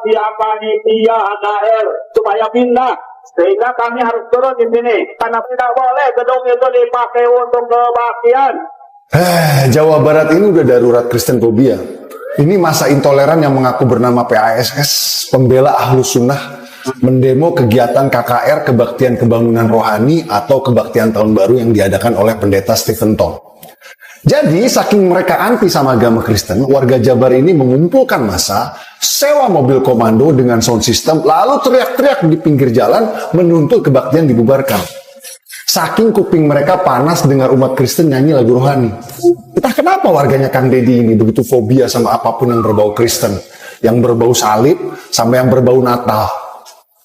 pihak panitia HKR supaya pindah. Sehingga kami harus turun di sini karena tidak boleh gedung itu dipakai untuk kebaktian. Jawa Barat ini udah darurat Kristen fobia. Ini masa intoleran yang mengaku bernama PASS, pembela Ahlus Sunnah, mendemo kegiatan KKR kebaktian kebangunan rohani atau kebaktian tahun baru yang diadakan oleh pendeta Stephen Tong. Jadi saking mereka anti sama agama Kristen, warga Jabar ini mengumpulkan massa, sewa mobil komando dengan sound system, lalu teriak-teriak di pinggir jalan menuntut kebaktian dibubarkan. Saking kuping mereka panas dengar umat Kristen nyanyi lagu rohani. Entah kenapa warganya Kang Deddy ini begitu fobia sama apapun yang berbau Kristen, yang berbau salib, sampai yang berbau Natal.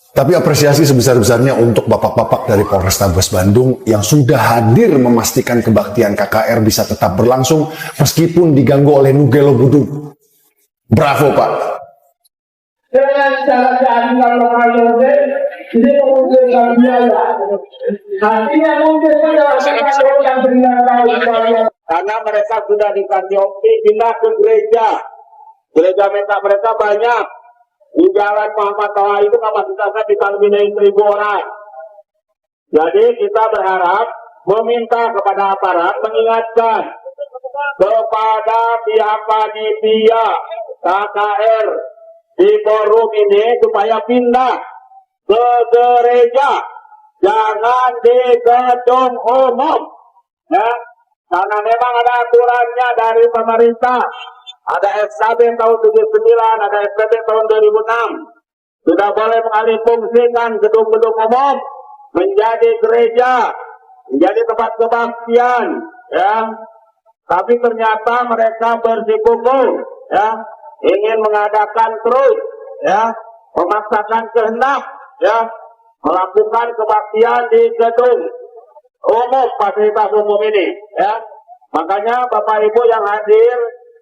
Tapi apresiasi sebesar-besarnya untuk bapak-bapak dari Polrestabes Bandung yang sudah hadir memastikan kebaktian KKR bisa tetap berlangsung meskipun diganggu oleh Nugelo Budung. Bravo, Pak. Karena mereka sudah dikasih opsi pindah ke gereja. Gereja mereka banyak. Di Jalan Muhammad Toha itu kapasitasnya bisa lebih dari 1.000 orang. Jadi kita berharap meminta kepada aparat mengingatkan kepada pihak panitia KKR di forum ini supaya pindah ke gereja, jangan di gedung umum, ya. Karena memang ada aturannya dari pemerintah. Ada SKB tahun 79, ada SKB tahun 2006. Sudah boleh mengalihfungsikan gedung-gedung umum menjadi gereja, menjadi tempat kebaktian, ya. Tapi ternyata mereka bersikukuh, ya, ingin mengadakan terus, ya, memaksakan kehendak, ya, melakukan kebaktian di gedung umum, fasilitas umum ini, ya. Makanya Bapak Ibu yang hadir,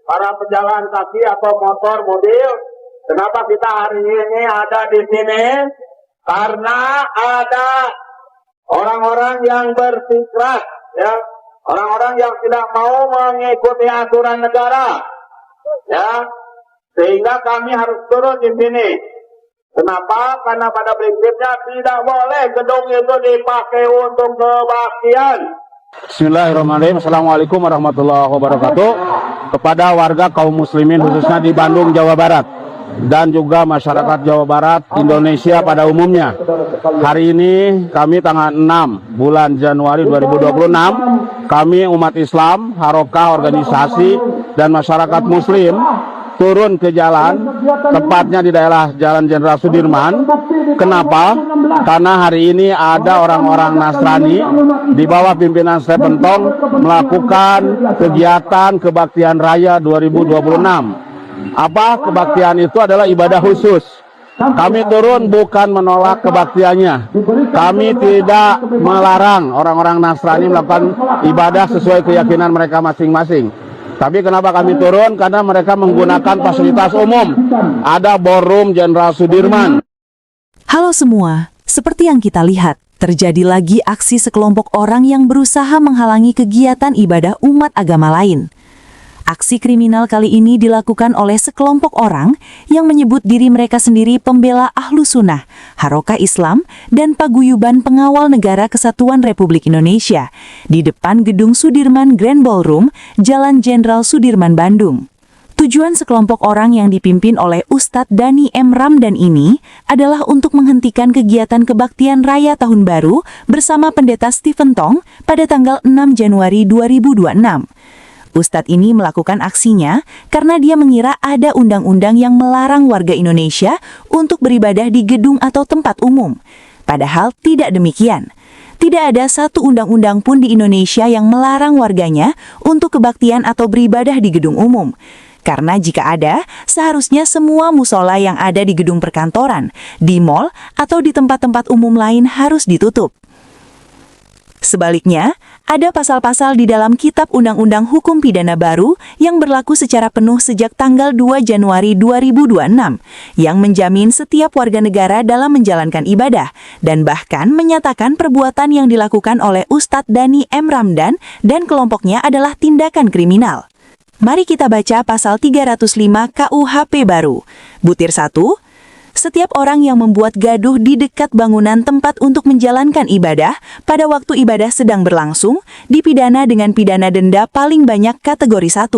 para pejalan kaki atau motor, mobil, kenapa kita hari ini ada di sini? Karena ada orang-orang yang bersikeras, ya, orang-orang yang tidak mau mengikuti aturan negara, ya, sehingga kami harus turun di sini. Kenapa? Karena pada prinsipnya tidak boleh gedung itu dipakai untuk kebaktian. Bismillahirrahmanirrahim. Assalamualaikum warahmatullahi wabarakatuh. Kepada warga kaum muslimin khususnya di Bandung, Jawa Barat, dan juga masyarakat Jawa Barat, Indonesia pada umumnya. Hari ini kami tanggal 6 bulan Januari 2026, kami umat Islam, harokah, organisasi, dan masyarakat muslim turun ke jalan, tepatnya di daerah Jalan Jenderal Sudirman. Kenapa? Karena hari ini ada orang-orang Nasrani di bawah pimpinan Stephen Tong melakukan kegiatan kebaktian raya 2026. Apa kebaktian itu? Adalah ibadah khusus. Kami turun bukan menolak kebaktiannya. Kami tidak melarang orang-orang Nasrani melakukan ibadah sesuai keyakinan mereka masing-masing. Tapi kenapa kami turun? Karena mereka menggunakan fasilitas umum. Ada Ballroom Jenderal Sudirman. Halo semua, seperti yang kita lihat, terjadi lagi aksi sekelompok orang yang berusaha menghalangi kegiatan ibadah umat agama lain. Aksi kriminal kali ini dilakukan oleh sekelompok orang yang menyebut diri mereka sendiri pembela Ahlus Sunnah, Harokah Islam, dan Paguyuban Pengawal Negara Kesatuan Republik Indonesia di depan Gedung Sudirman Grand Ballroom, Jalan Jenderal Sudirman, Bandung. Tujuan sekelompok orang yang dipimpin oleh Ustadz Dani M. Ramdan ini adalah untuk menghentikan kegiatan kebaktian raya Tahun Baru bersama Pendeta Stephen Tong pada tanggal 6 Januari 2026. Ustadz ini melakukan aksinya karena dia mengira ada undang-undang yang melarang warga Indonesia untuk beribadah di gedung atau tempat umum. Padahal tidak demikian. Tidak ada satu undang-undang pun di Indonesia yang melarang warganya untuk kebaktian atau beribadah di gedung umum. Karena jika ada, seharusnya semua musola yang ada di gedung perkantoran, di mal, atau di tempat-tempat umum lain harus ditutup. Sebaliknya, ada pasal-pasal di dalam Kitab Undang-Undang Hukum Pidana Baru yang berlaku secara penuh sejak tanggal 2 Januari 2026 yang menjamin setiap warga negara dalam menjalankan ibadah dan bahkan menyatakan perbuatan yang dilakukan oleh Ustadz Dani M. Ramdan dan kelompoknya adalah tindakan kriminal. Mari kita baca pasal 305 KUHP baru. Butir 1. Setiap orang yang membuat gaduh di dekat bangunan tempat untuk menjalankan ibadah pada waktu ibadah sedang berlangsung dipidana dengan pidana denda paling banyak kategori 1.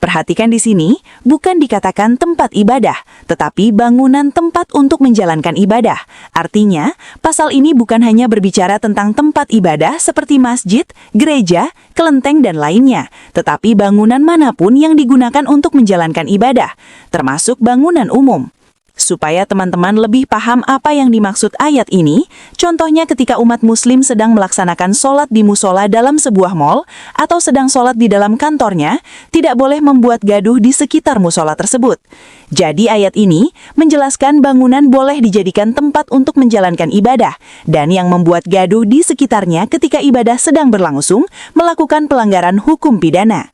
Perhatikan di sini, bukan dikatakan tempat ibadah, tetapi bangunan tempat untuk menjalankan ibadah. Artinya, pasal ini bukan hanya berbicara tentang tempat ibadah seperti masjid, gereja, kelenteng, dan lainnya, tetapi bangunan manapun yang digunakan untuk menjalankan ibadah, termasuk bangunan umum. Supaya teman-teman lebih paham apa yang dimaksud ayat ini, contohnya ketika umat muslim sedang melaksanakan sholat di musola dalam sebuah mall atau sedang sholat di dalam kantornya, tidak boleh membuat gaduh di sekitar musola tersebut. Jadi ayat ini menjelaskan bangunan boleh dijadikan tempat untuk menjalankan ibadah, dan yang membuat gaduh di sekitarnya ketika ibadah sedang berlangsung melakukan pelanggaran hukum pidana.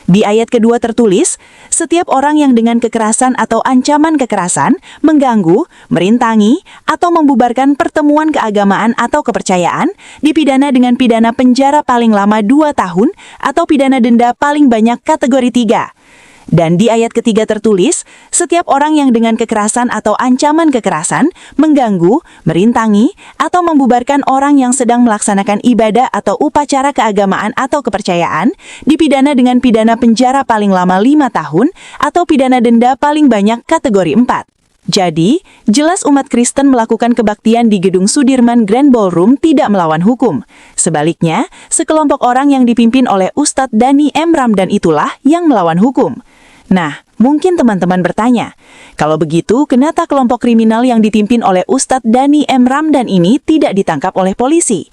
Di ayat kedua tertulis, setiap orang yang dengan kekerasan atau ancaman kekerasan mengganggu, merintangi, atau membubarkan pertemuan keagamaan atau kepercayaan dipidana dengan pidana penjara paling lama 2 tahun atau pidana denda paling banyak kategori 3. Dan di ayat ketiga tertulis, setiap orang yang dengan kekerasan atau ancaman kekerasan mengganggu, merintangi, atau membubarkan orang yang sedang melaksanakan ibadah atau upacara keagamaan atau kepercayaan dipidana dengan pidana penjara paling lama 5 tahun atau pidana denda paling banyak kategori 4. Jadi, jelas umat Kristen melakukan kebaktian di Gedung Sudirman Grand Ballroom tidak melawan hukum. Sebaliknya, sekelompok orang yang dipimpin oleh Ustadz Dhani M. Ramdan itulah yang melawan hukum. Nah, mungkin teman-teman bertanya, kalau begitu kenapa kelompok kriminal yang dipimpin oleh Ustadz Dhani M. Ramdan ini tidak ditangkap oleh polisi?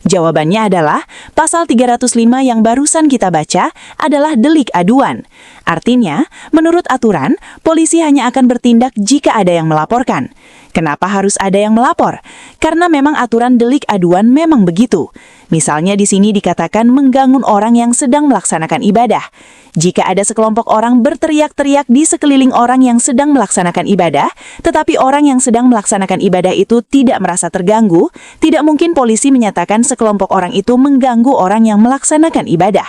Jawabannya adalah, pasal 305 yang barusan kita baca adalah delik aduan. Artinya, menurut aturan, polisi hanya akan bertindak jika ada yang melaporkan. Kenapa harus ada yang melapor? Karena memang aturan delik aduan memang begitu. Misalnya di sini dikatakan mengganggu orang yang sedang melaksanakan ibadah. Jika ada sekelompok orang berteriak-teriak di sekeliling orang yang sedang melaksanakan ibadah, tetapi orang yang sedang melaksanakan ibadah itu tidak merasa terganggu, tidak mungkin polisi menyatakan sekelompok orang itu mengganggu orang yang melaksanakan ibadah.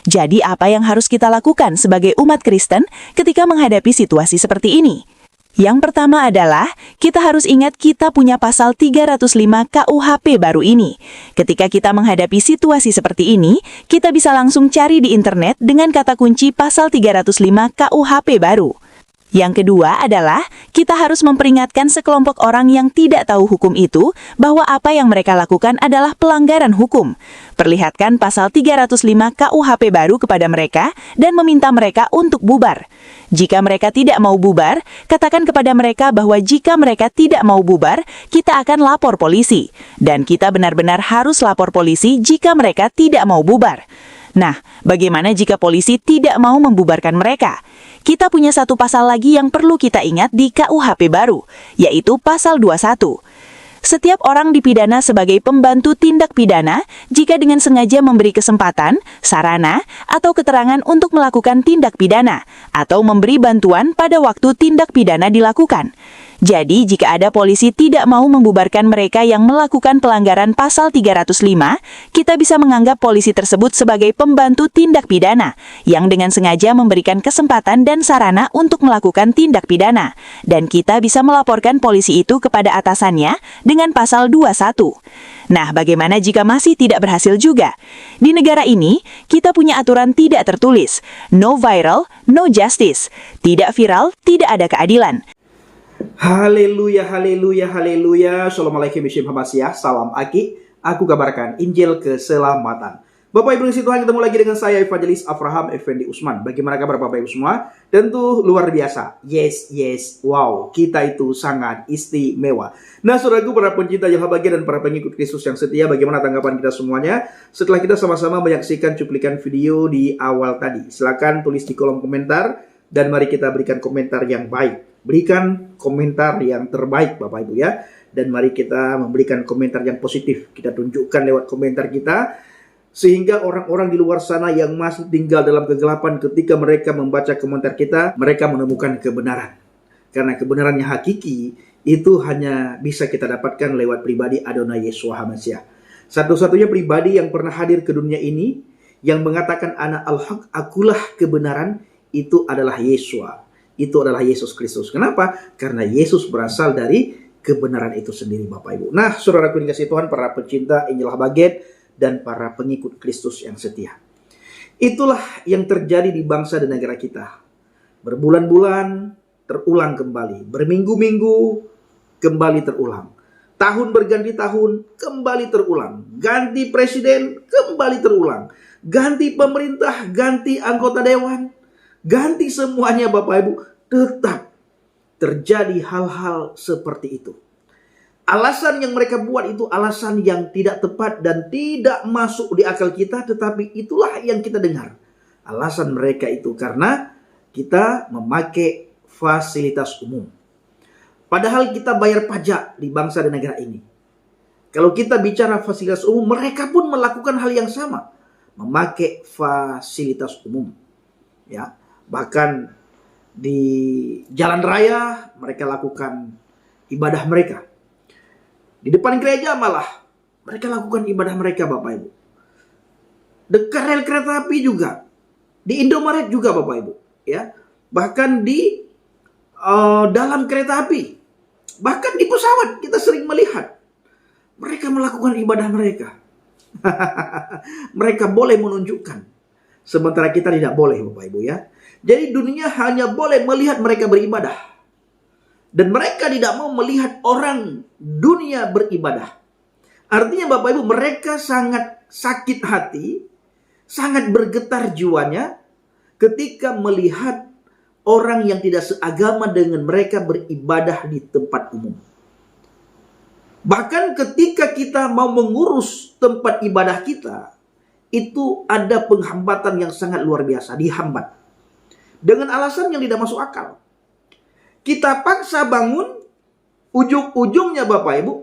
Jadi apa yang harus kita lakukan sebagai umat Kristen ketika menghadapi situasi seperti ini? Yang pertama adalah, kita harus ingat kita punya pasal 305 KUHP baru ini. Ketika kita menghadapi situasi seperti ini, kita bisa langsung cari di internet dengan kata kunci pasal 305 KUHP baru. Yang kedua adalah, kita harus memperingatkan sekelompok orang yang tidak tahu hukum itu bahwa apa yang mereka lakukan adalah pelanggaran hukum. Perlihatkan pasal 305 KUHP baru kepada mereka dan meminta mereka untuk bubar. Jika mereka tidak mau bubar, katakan kepada mereka bahwa jika mereka tidak mau bubar, kita akan lapor polisi. Dan kita benar-benar harus lapor polisi jika mereka tidak mau bubar. Nah, bagaimana jika polisi tidak mau membubarkan mereka? Kita punya satu pasal lagi yang perlu kita ingat di KUHP baru, yaitu pasal 21. Setiap orang dipidana sebagai pembantu tindak pidana jika dengan sengaja memberi kesempatan, sarana, atau keterangan untuk melakukan tindak pidana, atau memberi bantuan pada waktu tindak pidana dilakukan. Jadi, jika ada polisi tidak mau membubarkan mereka yang melakukan pelanggaran pasal 305, kita bisa menganggap polisi tersebut sebagai pembantu tindak pidana, yang dengan sengaja memberikan kesempatan dan sarana untuk melakukan tindak pidana. Dan kita bisa melaporkan polisi itu kepada atasannya dengan pasal 21. Nah, bagaimana jika masih tidak berhasil juga? Di negara ini, kita punya aturan tidak tertulis. No viral, no justice. Tidak viral, tidak ada keadilan. Haleluya, haleluya, haleluya. Assalamualaikum warahmatullahi wabarakatuh. Salam Aki. Aku kabarkan Injil keselamatan. Bapak Ibu Tuhan, ketemu lagi dengan saya Evangelis Avraham Effendi Usman. Bagaimana kabar Bapak Ibu semua? Tentu luar biasa. Yes, yes, wow. Kita itu sangat istimewa. Nah, saudaraku, para pencinta yang bahagia dan para pengikut Kristus yang setia, bagaimana tanggapan kita semuanya setelah kita sama-sama menyaksikan cuplikan video di awal tadi? Silakan tulis di kolom komentar dan mari kita berikan komentar yang baik. Berikan komentar yang terbaik Bapak Ibu ya. Dan mari kita memberikan komentar yang positif. Kita tunjukkan lewat komentar kita. Sehingga orang-orang di luar sana yang masih tinggal dalam kegelapan ketika mereka membaca komentar kita, mereka menemukan kebenaran. Karena kebenaran yang hakiki itu hanya bisa kita dapatkan lewat pribadi Adonai Yeshua HaMashiach. Satu-satunya pribadi yang pernah hadir ke dunia ini yang mengatakan Ana al-Haq, akulah kebenaran, itu adalah Yeshua. Itu adalah Yesus Kristus. Kenapa? Karena Yesus berasal dari kebenaran itu sendiri, Bapak Ibu. Nah, saudaraku yang dikasihi Tuhan, para pencinta Injil Habaget dan para pengikut Kristus yang setia. Itulah yang terjadi di bangsa dan negara kita. Berbulan-bulan terulang kembali, berminggu-minggu kembali terulang. Tahun berganti tahun kembali terulang. Ganti presiden kembali terulang. Ganti pemerintah, ganti anggota dewan, ganti semuanya Bapak Ibu, tetap terjadi hal-hal seperti itu. Alasan yang mereka buat itu alasan yang tidak tepat dan tidak masuk di akal kita, tetapi itulah yang kita dengar. Alasan mereka itu karena kita memakai fasilitas umum. Padahal kita bayar pajak di bangsa dan negara ini. Kalau kita bicara fasilitas umum, mereka pun melakukan hal yang sama. Memakai fasilitas umum. Ya, bahkan di jalan raya mereka lakukan ibadah mereka. Di depan gereja malah mereka lakukan ibadah mereka, Bapak Ibu. Dekat rel kereta api juga. Di Indomaret juga, Bapak Ibu. Ya, bahkan di dalam kereta api. Bahkan di pesawat kita sering melihat mereka melakukan ibadah mereka. Mereka boleh menunjukkan, sementara kita tidak boleh, Bapak Ibu ya. Jadi dunia hanya boleh melihat mereka beribadah. Dan mereka tidak mau melihat orang dunia beribadah. Artinya Bapak Ibu, mereka sangat sakit hati, sangat bergetar jiwanya ketika melihat orang yang tidak seagama dengan mereka beribadah di tempat umum. Bahkan ketika kita mau mengurus tempat ibadah kita, itu ada penghambatan yang sangat luar biasa, dihambat. Dengan alasan yang tidak masuk akal. Kita paksa bangun, ujung-ujungnya Bapak Ibu,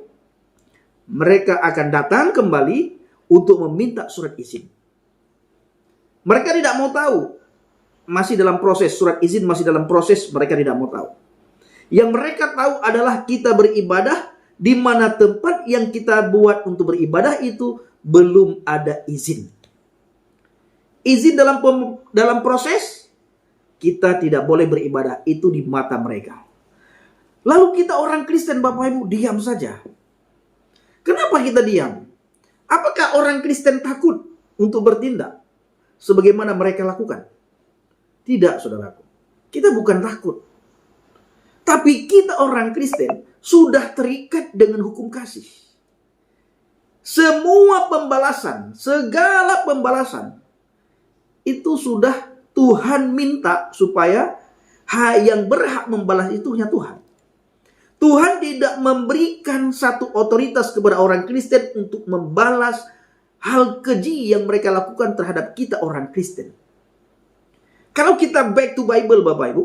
mereka akan datang kembali untuk meminta surat izin. Mereka tidak mau tahu, masih dalam proses, surat izin masih dalam proses, mereka tidak mau tahu. Yang mereka tahu adalah kita beribadah, di mana tempat yang kita buat untuk beribadah itu belum ada izin. Izin dalam proses, kita tidak boleh beribadah, itu di mata mereka. Lalu kita orang Kristen, Bapak Ibu, diam saja. Kenapa kita diam? Apakah orang Kristen takut untuk bertindak sebagaimana mereka lakukan? Tidak, saudaraku. Kita bukan takut. Tapi kita orang Kristen sudah terikat dengan hukum kasih. Semua pembalasan, segala pembalasan, itu sudah Tuhan minta supaya yang berhak membalas itu hanya Tuhan. Tuhan tidak memberikan satu otoritas kepada orang Kristen untuk membalas hal keji yang mereka lakukan terhadap kita orang Kristen. Kalau kita back to Bible, Bapak Ibu,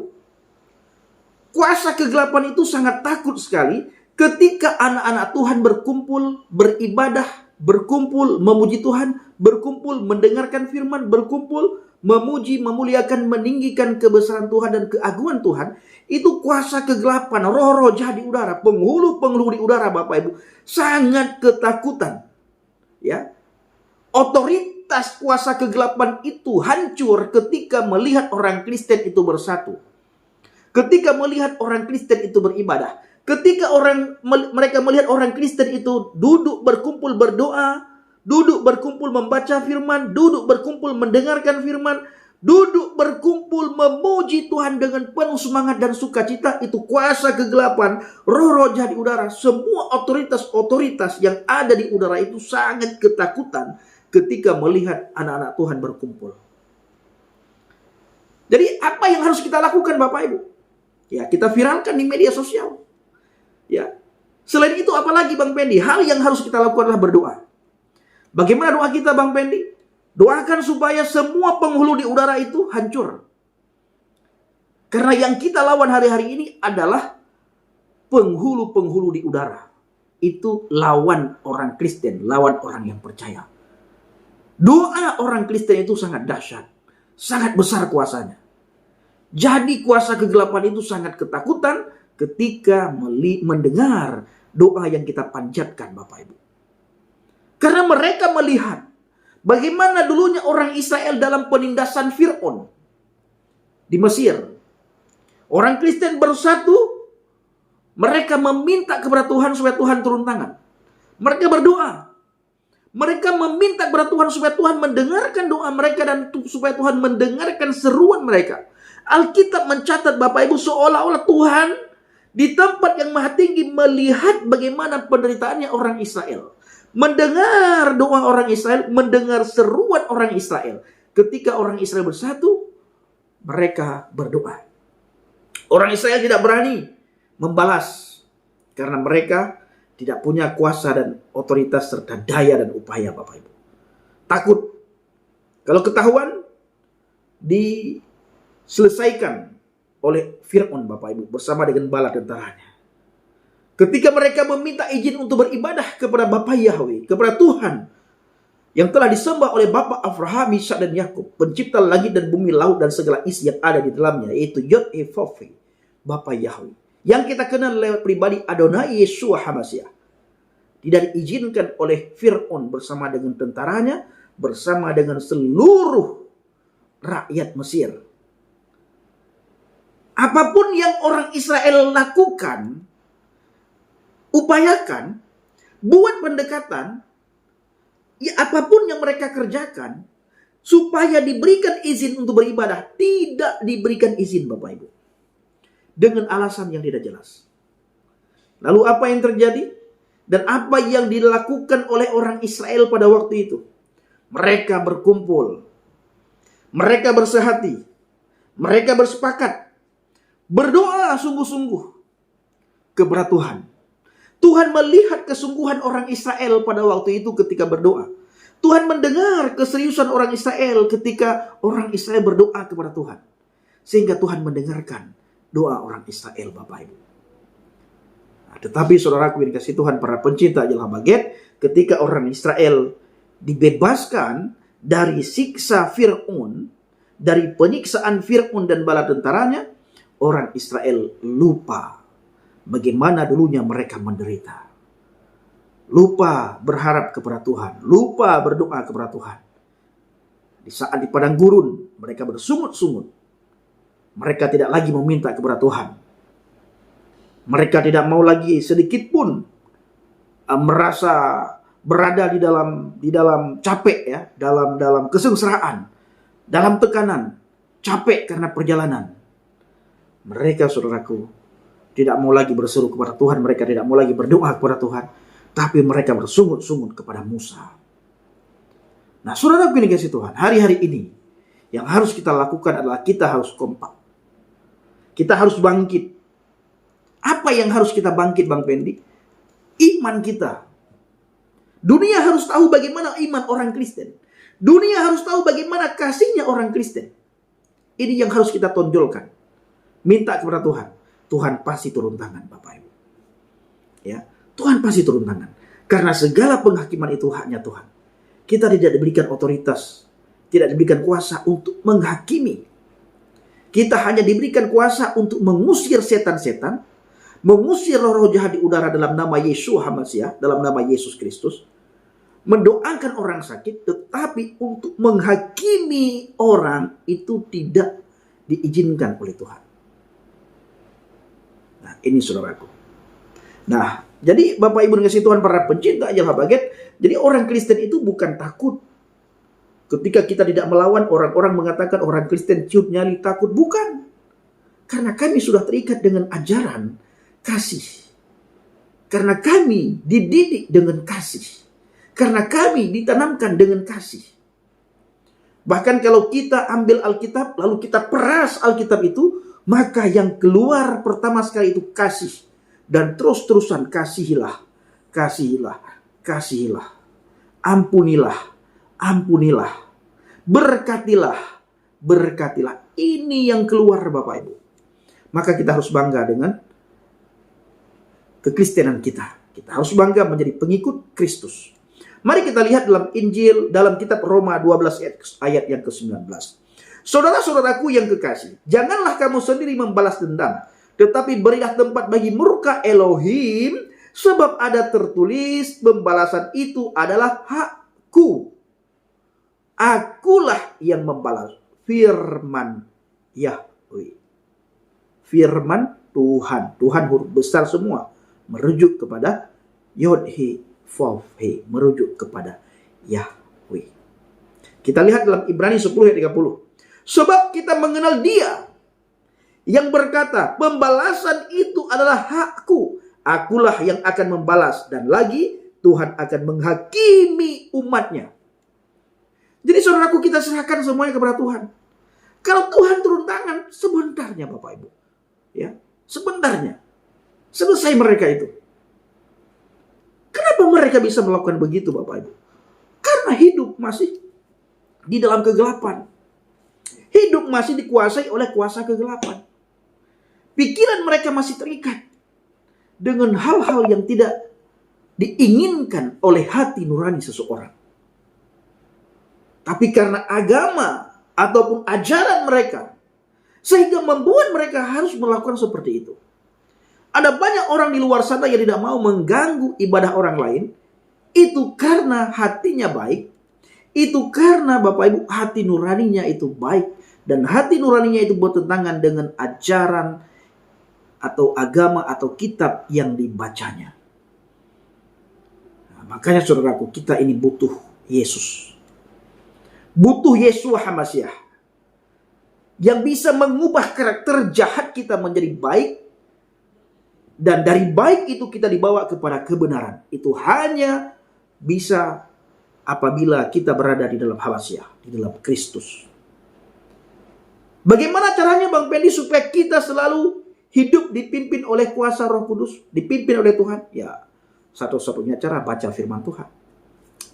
kuasa kegelapan itu sangat takut sekali ketika anak-anak Tuhan berkumpul, beribadah, berkumpul, memuji Tuhan, berkumpul, mendengarkan firman, berkumpul, memuji, memuliakan, meninggikan kebesaran Tuhan dan keagungan Tuhan. Itu kuasa kegelapan, roh-roh jahat di udara, penghulu-penghulu di udara, Bapak Ibu, sangat ketakutan. Ya, otoritas kuasa kegelapan itu hancur ketika melihat orang Kristen itu bersatu. Ketika melihat orang Kristen itu beribadah. Ketika mereka melihat orang Kristen itu duduk berkumpul berdoa, duduk berkumpul membaca firman, duduk berkumpul mendengarkan firman, duduk berkumpul memuji Tuhan dengan penuh semangat dan sukacita, itu kuasa kegelapan, roh-roh jahat di udara, semua otoritas-otoritas yang ada di udara itu sangat ketakutan ketika melihat anak-anak Tuhan berkumpul. Jadi apa yang harus kita lakukan, Bapak Ibu? Ya, kita viralkan di media sosial. Ya. Selain itu apalagi Bang Pendi? Hal yang harus kita lakukan adalah berdoa. Bagaimana doa kita, Bang Pendi? Doakan supaya semua penghulu di udara itu hancur. Karena yang kita lawan hari-hari ini adalah penghulu-penghulu di udara. Itu lawan orang Kristen, lawan orang yang percaya. Doa orang Kristen itu sangat dahsyat, sangat besar kuasanya. Jadi kuasa kegelapan itu sangat ketakutan ketika mendengar doa yang kita panjatkan, Bapak Ibu. Karena mereka melihat bagaimana dulunya orang Israel dalam penindasan Fir'aun di Mesir. Orang Kristen bersatu, mereka meminta kepada Tuhan supaya Tuhan turun tangan. Mereka berdoa. Mereka meminta kepada Tuhan supaya Tuhan mendengarkan doa mereka dan supaya Tuhan mendengarkan seruan mereka. Alkitab mencatat Bapak Ibu seolah-olah Tuhan di tempat yang maha tinggi melihat bagaimana penderitaannya orang Israel. Mendengar doa orang Israel, mendengar seruan orang Israel. Ketika orang Israel bersatu, mereka berdoa. Orang Israel tidak berani membalas karena mereka tidak punya kuasa dan otoritas serta daya dan upaya, Bapak Ibu. Takut. Kalau ketahuan, diselesaikan oleh Fir'aun, Bapak Ibu, bersama dengan bala tentaranya. Ketika mereka meminta izin untuk beribadah kepada Bapa Yahweh, kepada Tuhan yang telah disembah oleh Bapa Abraham, Ishak dan Yakub, pencipta langit dan bumi, laut dan segala isi yang ada di dalamnya, yaitu Yod-He-Vav-He, Bapa Yahweh, yang kita kenal lewat pribadi Adonai Yeshua HaMashiach. Tidak diizinkan oleh Fir'aun bersama dengan tentaranya, bersama dengan seluruh rakyat Mesir. Apapun yang orang Israel lakukan, upayakan, buat pendekatan, ya apapun yang mereka kerjakan, supaya diberikan izin untuk beribadah, tidak diberikan izin, Bapak Ibu. Dengan alasan yang tidak jelas. Lalu apa yang terjadi? Dan apa yang dilakukan oleh orang Israel pada waktu itu? Mereka berkumpul. Mereka bersehati. Mereka bersepakat. Berdoa sungguh-sungguh kepada Tuhan. Tuhan melihat kesungguhan orang Israel pada waktu itu ketika berdoa. Tuhan mendengar keseriusan orang Israel ketika orang Israel berdoa kepada Tuhan. Sehingga Tuhan mendengarkan doa orang Israel, Bapak Ibu. Nah, tetapi saudaraku yang dikasihi Tuhan, para pencinta Jelah Baget, ketika orang Israel dibebaskan dari siksa Fir'aun, dari penyiksaan Fir'aun dan bala tentaranya, orang Israel lupa bagaimana dulunya mereka menderita. Lupa berharap kepada Tuhan. Lupa berdoa kepada Tuhan. Di saat di padang gurun, mereka bersungut-sungut. Mereka tidak lagi meminta kepada Tuhan. Mereka tidak mau lagi sedikit pun merasa berada di dalam capek, ya, dalam kesengsaraan, dalam tekanan, capek karena perjalanan. Mereka, saudaraku, tidak mau lagi berseru kepada Tuhan. Mereka tidak mau lagi berdoa kepada Tuhan. Tapi mereka bersungut-sungut kepada Musa. Nah, saudaraku yang dikasihi Tuhan, hari-hari ini yang harus kita lakukan adalah kita harus kompak. Kita harus bangkit. Apa yang harus kita bangkit, Bang Pendi? Iman kita. Dunia harus tahu bagaimana iman orang Kristen. Dunia harus tahu bagaimana kasihnya orang Kristen. Ini yang harus kita tonjolkan. Minta kepada Tuhan. Tuhan pasti turun tangan, Bapak Ibu. Ya, Tuhan pasti turun tangan. Karena segala penghakiman itu haknya Tuhan. Kita tidak diberikan otoritas, tidak diberikan kuasa untuk menghakimi. Kita hanya diberikan kuasa untuk mengusir setan-setan, mengusir roh-roh jahat di udara dalam nama Yeshua HaMashiach, dalam nama Yesus Kristus, mendoakan orang sakit, tetapi untuk menghakimi orang itu tidak diizinkan oleh Tuhan. Nah, ini saudaraku. Nah, jadi Bapak Ibu dikasihi Tuhan, para pencinta Jelah Baget, jadi orang Kristen itu bukan takut. Ketika kita tidak melawan, orang-orang mengatakan orang Kristen ciut nyali, takut. Bukan. Karena kami sudah terikat dengan ajaran kasih. Karena kami dididik dengan kasih. Karena kami ditanamkan dengan kasih. Bahkan kalau kita ambil Alkitab, lalu kita peras Alkitab itu, maka yang keluar pertama sekali itu kasih. Dan terus-terusan kasihilah, kasihilah, kasihilah. Ampunilah, ampunilah. Berkatilah, berkatilah. Ini yang keluar, Bapak Ibu. Maka kita harus bangga dengan kekristenan kita. Kita harus bangga menjadi pengikut Kristus. Mari kita lihat dalam Injil, dalam kitab Roma 12 ayat yang ke-19. Saudara-saudaraku yang kekasih, janganlah kamu sendiri membalas dendam, tetapi berilah tempat bagi murka Elohim, sebab ada tertulis, pembalasan itu adalah hakku. Akulah yang membalas, firman Yahweh. firman Tuhan. Tuhan huruf besar semua. Merujuk kepada Yod He Vav He. Merujuk kepada Yahweh. Kita lihat dalam Ibrani 10 ayat 30. Sebab kita mengenal Dia yang berkata, pembalasan itu adalah hakku. Akulah yang akan membalas. Dan lagi, Tuhan akan menghakimi umatnya. Jadi saudaraku, kita serahkan semuanya kepada Tuhan. Kalau Tuhan turun tangan, sebentarnya Bapak Ibu. Ya, sebentarnya. Selesai mereka itu. Kenapa mereka bisa melakukan begitu Bapak Ibu? Karena hidup masih di dalam kegelapan. Hidup masih dikuasai oleh kuasa kegelapan. Pikiran mereka masih terikat dengan hal-hal yang tidak diinginkan oleh hati nurani seseorang. Tapi karena agama ataupun ajaran mereka, sehingga membuat mereka harus melakukan seperti itu. Ada banyak orang di luar sana yang tidak mau mengganggu ibadah orang lain. Itu karena hatinya baik. Itu karena Bapak Ibu hati nuraninya itu baik. Dan hati nuraninya itu bertentangan dengan ajaran atau agama atau kitab yang dibacanya. Nah, makanya saudaraku, kita ini butuh Yesus. Butuh Yeshua HaMasyiah. Yang bisa mengubah karakter jahat kita menjadi baik. Dan dari baik itu kita dibawa kepada kebenaran. Itu hanya bisa apabila kita berada di dalam HaMasyiah, di dalam Kristus. Bagaimana caranya Bang Pendi supaya kita selalu hidup dipimpin oleh kuasa Roh Kudus, dipimpin oleh Tuhan? Ya, satu-satunya cara baca firman Tuhan.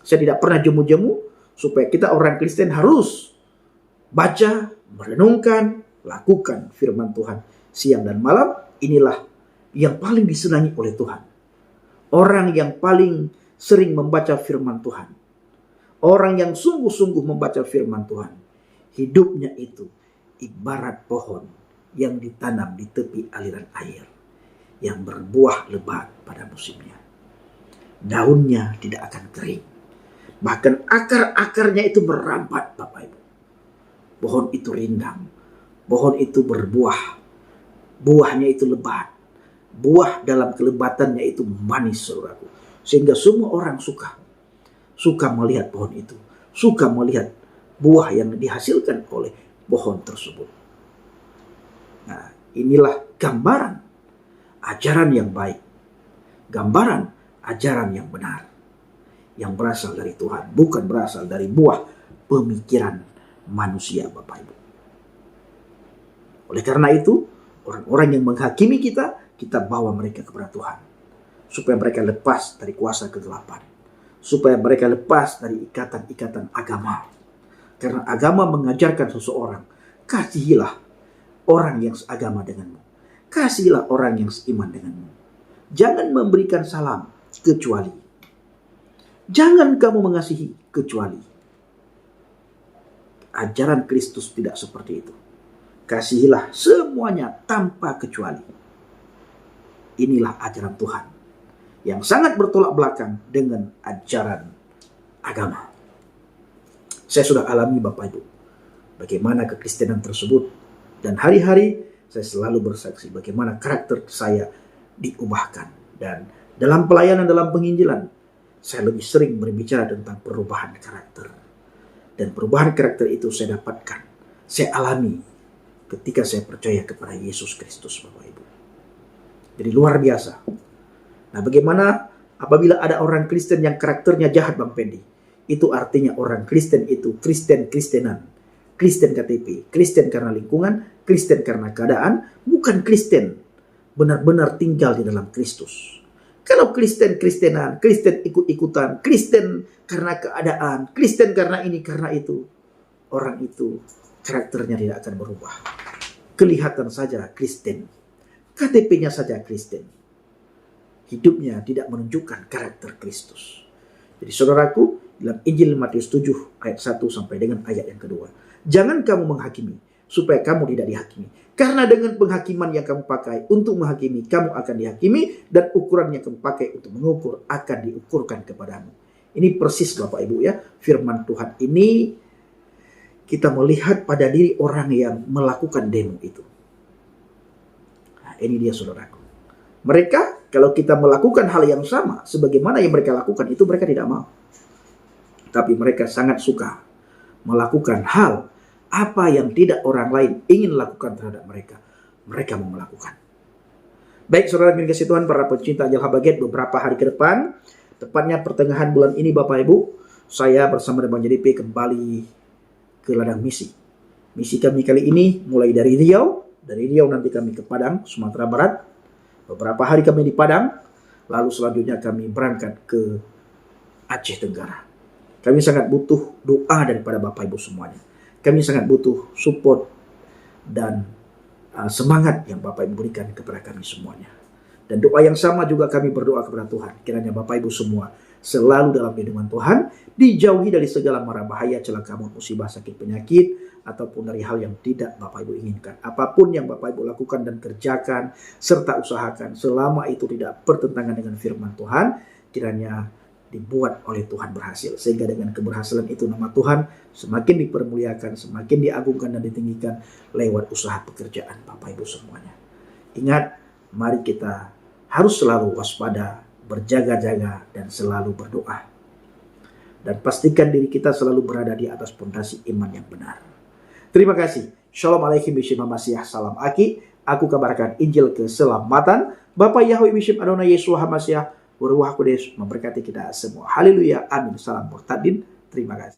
Saya tidak pernah jemu-jemu supaya kita orang Kristen harus baca, merenungkan, lakukan firman Tuhan siang dan malam. Inilah yang paling disenangi oleh Tuhan. Orang yang paling sering membaca firman Tuhan. Orang yang sungguh-sungguh membaca firman Tuhan. Hidupnya itu ibarat pohon yang ditanam di tepi aliran air. Yang berbuah lebat pada musimnya. Daunnya tidak akan kering. Bahkan akar-akarnya itu merambat Bapak Ibu. Pohon itu rindang. Pohon itu berbuah. Buahnya itu lebat. Buah dalam kelebatannya itu manis saudaraku. Sehingga semua orang suka melihat pohon itu. Suka melihat buah yang dihasilkan oleh pohon tersebut. Nah, inilah gambaran ajaran yang baik. Gambaran ajaran yang benar. Yang berasal dari Tuhan. Bukan berasal dari buah pemikiran manusia Bapak Ibu. Oleh karena itu, orang-orang yang menghakimi kita bawa mereka kepada Tuhan. Supaya mereka lepas dari kuasa kegelapan. Supaya mereka lepas dari ikatan-ikatan agama. Karena agama mengajarkan seseorang, kasihilah orang yang seagama denganmu. Kasihilah orang yang seiman denganmu. Jangan memberikan salam kecuali. Jangan kamu mengasihi kecuali. Ajaran Kristus tidak seperti itu. Kasihilah semuanya tanpa kecuali. Inilah ajaran Tuhan yang sangat bertolak belakang dengan ajaran agama. Saya sudah alami Bapak Ibu bagaimana kekristenan tersebut, dan hari-hari saya selalu bersaksi bagaimana karakter saya diubahkan. Dan dalam pelayanan, dalam penginjilan, saya lebih sering berbicara tentang perubahan karakter. Dan perubahan karakter itu saya dapatkan, saya alami ketika saya percaya kepada Yesus Kristus Bapak Ibu. Jadi luar biasa. Nah, bagaimana apabila ada orang Kristen yang karakternya jahat Bang Pendi? Itu artinya orang Kristen itu Kristen-Kristenan. Kristen KTP. Kristen karena lingkungan. Kristen karena keadaan. Bukan Kristen benar-benar tinggal di dalam Kristus. Kalau Kristen-Kristenan, Kristen ikut-ikutan, Kristen karena keadaan, Kristen karena ini, karena itu, orang itu karakternya tidak akan berubah. Kelihatan saja Kristen. KTP-nya saja Kristen. Hidupnya tidak menunjukkan karakter Kristus. Jadi saudaraku, dalam Injil Matius 7 ayat 1 sampai dengan ayat yang kedua. Jangan kamu menghakimi supaya kamu tidak dihakimi. Karena dengan penghakiman yang kamu pakai untuk menghakimi, kamu akan dihakimi. Dan ukuran yang kamu pakai untuk mengukur akan diukurkan kepadamu. Ini persis Bapak Ibu ya. Firman Tuhan ini kita melihat pada diri orang yang melakukan demo itu. ini dia saudaraku. Mereka, kalau kita melakukan hal yang sama, sebagaimana yang mereka lakukan, itu mereka tidak mau. Tapi mereka sangat suka melakukan hal apa yang tidak orang lain ingin lakukan terhadap mereka. Mereka mau melakukan. Baik saudara yang dikasihi Tuhan, para pencinta Angel Habaget, beberapa hari ke depan, tepatnya pertengahan bulan ini Bapak Ibu, saya bersama dengan JDP kembali ke ladang misi. Misi kami kali ini mulai dari Riau. Dari Riau nanti kami ke Padang, Sumatera Barat. Beberapa hari kami di Padang. Lalu selanjutnya kami berangkat ke Aceh Tenggara. Kami sangat butuh doa daripada Bapak Ibu semuanya. Kami sangat butuh support dan semangat yang Bapak Ibu berikan kepada kami semuanya. Dan doa yang sama juga kami berdoa kepada Tuhan. Kiranya Bapak Ibu semua selalu dalam lindungan Tuhan, dijauhi dari segala mara bahaya, celaka maut, musibah, sakit, penyakit, ataupun dari hal yang tidak Bapak Ibu inginkan. Apapun yang Bapak Ibu lakukan dan kerjakan, serta usahakan, selama itu tidak bertentangan dengan firman Tuhan, kiranya dibuat oleh Tuhan berhasil. Sehingga dengan keberhasilan itu nama Tuhan semakin dipermuliakan, semakin diagungkan dan ditinggikan lewat usaha pekerjaan Bapak Ibu semuanya. Ingat, mari kita harus selalu waspada, berjaga-jaga, dan selalu berdoa. Dan pastikan diri kita selalu berada di atas pondasi iman yang benar. Terima kasih. Shalom alaikum bishim Hamasiah. Salam Aki. Aku kabarkan Injil keselamatan. Bapak Yahweh bishim Adonai Yesus Hamasiah. Waruah Kudus memberkati kita semua. Haleluya. Amin. Salam Murtadin. Terima kasih.